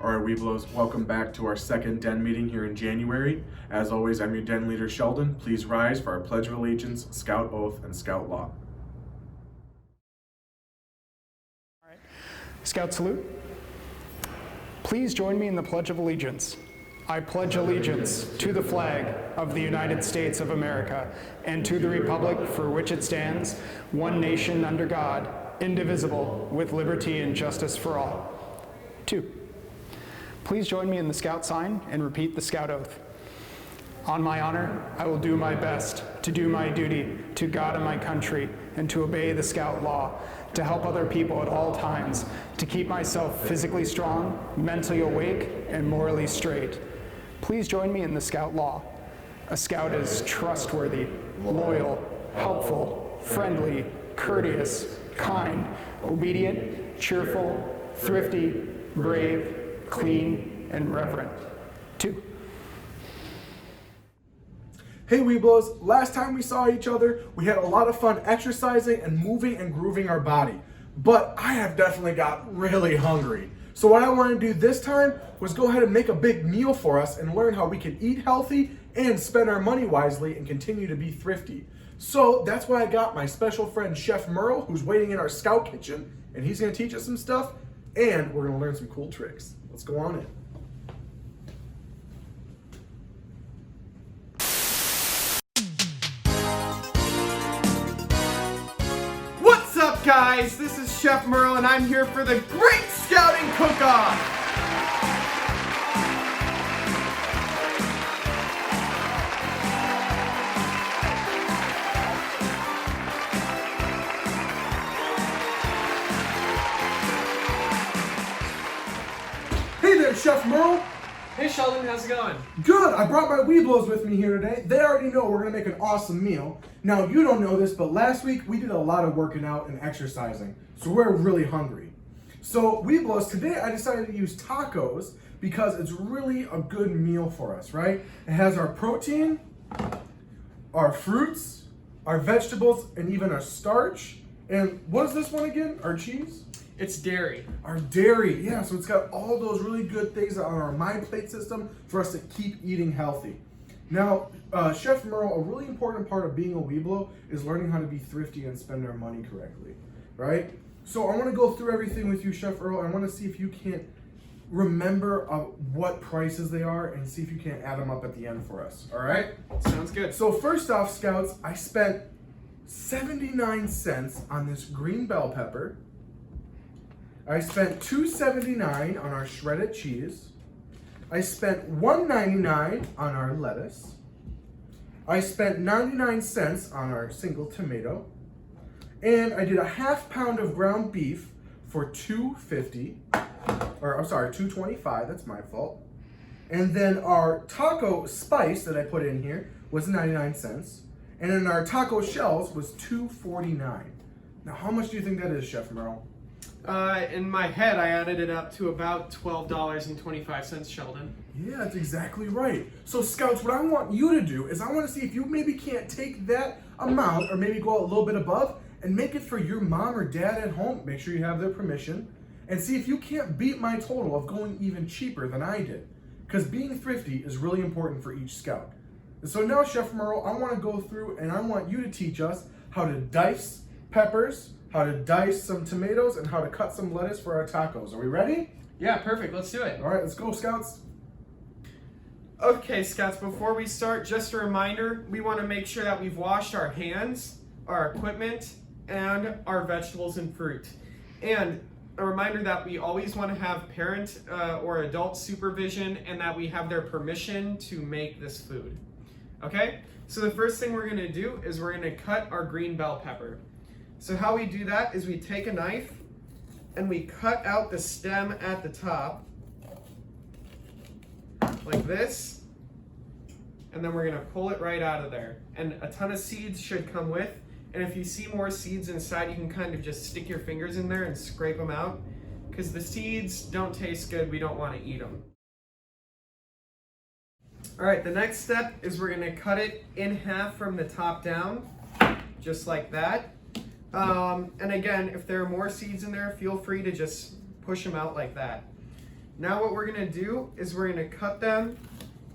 All right, Webelos, welcome back to our second Den meeting here in January. As always, I'm your Den leader, Sheldon. Please rise for our Pledge of Allegiance, Scout Oath, and Scout Law. All right. Scout salute. Please join me in the Pledge of Allegiance. I pledge allegiance to the flag of the United States of America and to the republic for which it stands, one nation under God, indivisible, with liberty and justice for all. 2. Please join me in the Scout sign and repeat the Scout oath. On my honor, I will do my best to do my duty to God and my country and to obey the Scout law, to help other people at all times, to keep myself physically strong, mentally awake, and morally straight. Please join me in the Scout law. A Scout is trustworthy, loyal, helpful, friendly, courteous, kind, obedient, cheerful, thrifty, brave, clean, and reverent. 2. Hey Webelos, last time we saw each other, we had a lot of fun exercising and moving and grooving our body. But I have definitely got really hungry. So what I want to do this time was go ahead and make a big meal for us and learn how we can eat healthy and spend our money wisely and continue to be thrifty. So that's why I got my special friend Chef Merle, who's waiting in our Scout kitchen, and he's going to teach us some stuff, and we're going to learn some cool tricks. Let's go on in. What's up, guys? This is Chef Merle, and I'm here for the Great Scouting Cook-Off! Hey there, Chef Merle. Hey, Sheldon, how's it going? Good. I brought my Webelos with me here today. They already know we're going to make an awesome meal. Now, you don't know this, but last week we did a lot of working out and exercising, so we're really hungry. So, Webelos, today I decided to use tacos because it's really a good meal for us, right? It has our protein, our fruits, our vegetables, and even our starch. And what is this one again? Our cheese? It's dairy. Our dairy, yeah, so it's got all those really good things on our mind plate system for us to keep eating healthy. Now, Chef Merle, a really important part of being a Webelo is learning how to be thrifty and spend our money correctly, right? So I want to go through everything with you, Chef Earl. I want to see if you can't remember what prices they are and see if you can't add them up at the end for us, all right? Sounds good. So first off, Scouts, I spent 79 cents on this green bell pepper. I spent $2.79 on our shredded cheese. I spent $1.99 on our lettuce. I spent 99 cents on our single tomato. And I did a half pound of ground beef for $2.25, that's my fault. And then our taco spice that I put in here was 99 cents. And then our taco shells was $2.49. Now, how much do you think that is, Chef Merle? In my head, I added it up to about $12.25, Sheldon. Yeah, that's exactly right. So Scouts, what I want you to do is I want to see if you maybe can't take that amount or maybe go a little bit above and make it for your mom or dad at home. Make sure you have their permission and see if you can't beat my total of going even cheaper than I did. Because being thrifty is really important for each Scout. And so now, Chef Merle, I want to go through and I want you to teach us how to dice peppers, how to dice some tomatoes, and how to cut some lettuce for our tacos. Are we ready? Yeah, perfect. Let's do it. All right, let's go, Scouts. Okay, Scouts, before we start, just a reminder, we want to make sure that we've washed our hands, our equipment, and our vegetables and fruit. And a reminder that we always want to have parent or adult supervision and that we have their permission to make this food. Okay? So the first thing we're going to do is we're going to cut our green bell pepper. So how we do that is we take a knife and we cut out the stem at the top like this, and then we're gonna pull it right out of there. And a ton of seeds should come with, and if you see more seeds inside, you can kind of just stick your fingers in there and scrape them out, because the seeds don't taste good, we don't want to eat them. All right, the next step is we're gonna cut it in half from the top down, just like that. And again, if there are more seeds in there, feel free to just push them out like that. Now what we're gonna do is we're gonna cut them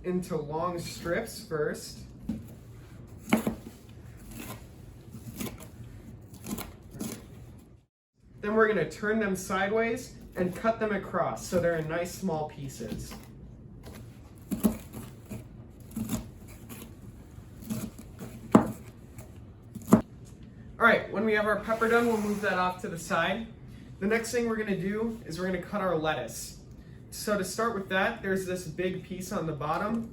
into long strips first. Then we're gonna turn them sideways and cut them across so they're in nice small pieces. All right, when we have our pepper done, we'll move that off to the side. The next thing we're gonna do is we're gonna cut our lettuce. So to start with that, there's this big piece on the bottom.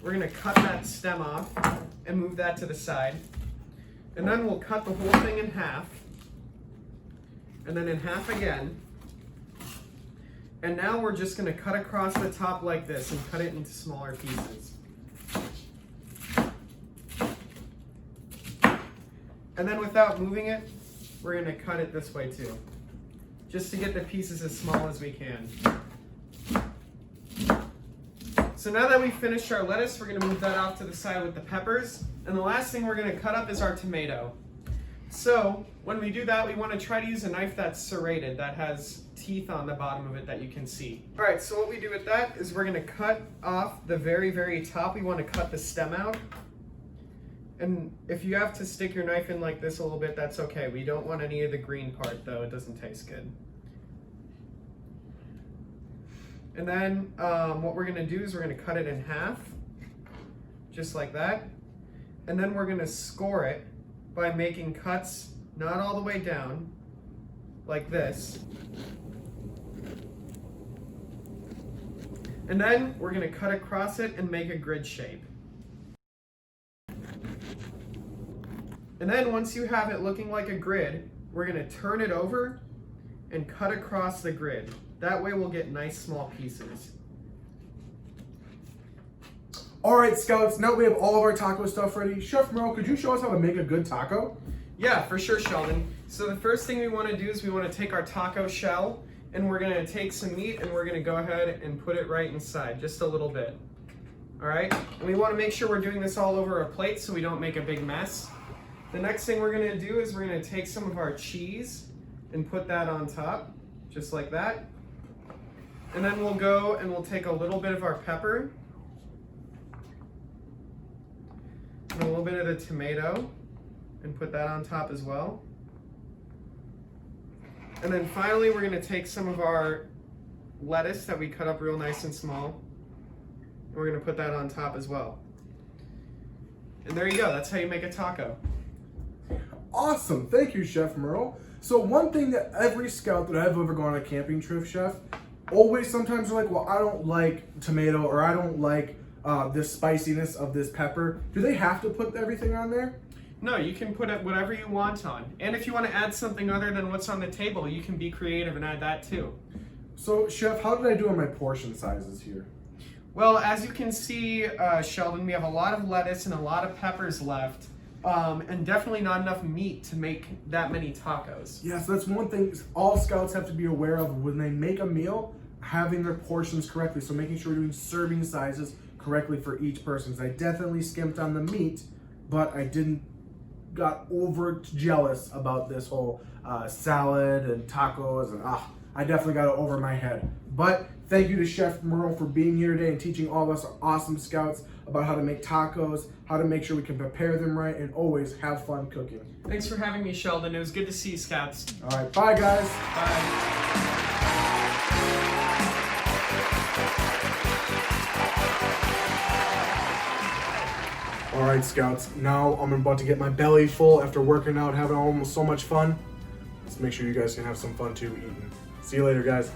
We're gonna cut that stem off and move that to the side. And then we'll cut the whole thing in half. And then in half again. And now we're just gonna cut across the top like this and cut it into smaller pieces. And then without moving it, we're gonna cut it this way too, just to get the pieces as small as we can. So now that we've finished our lettuce, we're gonna move that off to the side with the peppers. And the last thing we're gonna cut up is our tomato. So when we do that, we wanna try to use a knife that's serrated, that has teeth on the bottom of it that you can see. All right, so what we do with that is we're gonna cut off the very, very top. We wanna cut the stem out. And if you have to stick your knife in like this a little bit, that's okay. We don't want any of the green part though, it doesn't taste good. And then what we're gonna do is we're gonna cut it in half, just like that. And then we're gonna score it by making cuts, not all the way down, like this. And then we're gonna cut across it and make a grid shape. And then once you have it looking like a grid, we're gonna turn it over and cut across the grid. That way we'll get nice small pieces. All right, Scouts, now we have all of our taco stuff ready. Chef Merle, could you show us how to make a good taco? Yeah, for sure, Sheldon. So the first thing we wanna do is we wanna take our taco shell and we're gonna take some meat and we're gonna go ahead and put it right inside, just a little bit. All right, and we wanna make sure we're doing this all over a plate so we don't make a big mess. The next thing we're gonna do is we're gonna take some of our cheese and put that on top, just like that. And then we'll go and we'll take a little bit of our pepper and a little bit of the tomato and put that on top as well. And then finally, we're gonna take some of our lettuce that we cut up real nice and small. And we're gonna put that on top as well. And there you go, that's how you make a taco. Awesome, thank you, Chef Merle. So one thing that every scout that I've ever gone on a camping trip, Chef, always sometimes they're like, well, I don't like tomato or I don't like this spiciness of this pepper. Do they have to put everything on there? No, you can put whatever you want on. And if you want to add something other than what's on the table, you can be creative and add that too. So Chef, how did I do on my portion sizes here? Well, as you can see, Sheldon, we have a lot of lettuce and a lot of peppers left. And definitely not enough meat to make that many tacos. Yes, that's one thing all scouts have to be aware of when they make a meal, having their portions correctly. So making sure we're doing serving sizes correctly for each person. I definitely skimped on the meat, but I didn't got over jealous about this whole salad and tacos and I definitely got it over my head. But thank you to Chef Merle for being here today and teaching all of us awesome scouts about how to make tacos, how to make sure we can prepare them right, and always have fun cooking. Thanks for having me, Sheldon. It was good to see you, Scouts. All right, bye guys. Bye. All right, Scouts, now I'm about to get my belly full after working out, having almost so much fun. Let's make sure you guys can have some fun too eating. See you later, guys.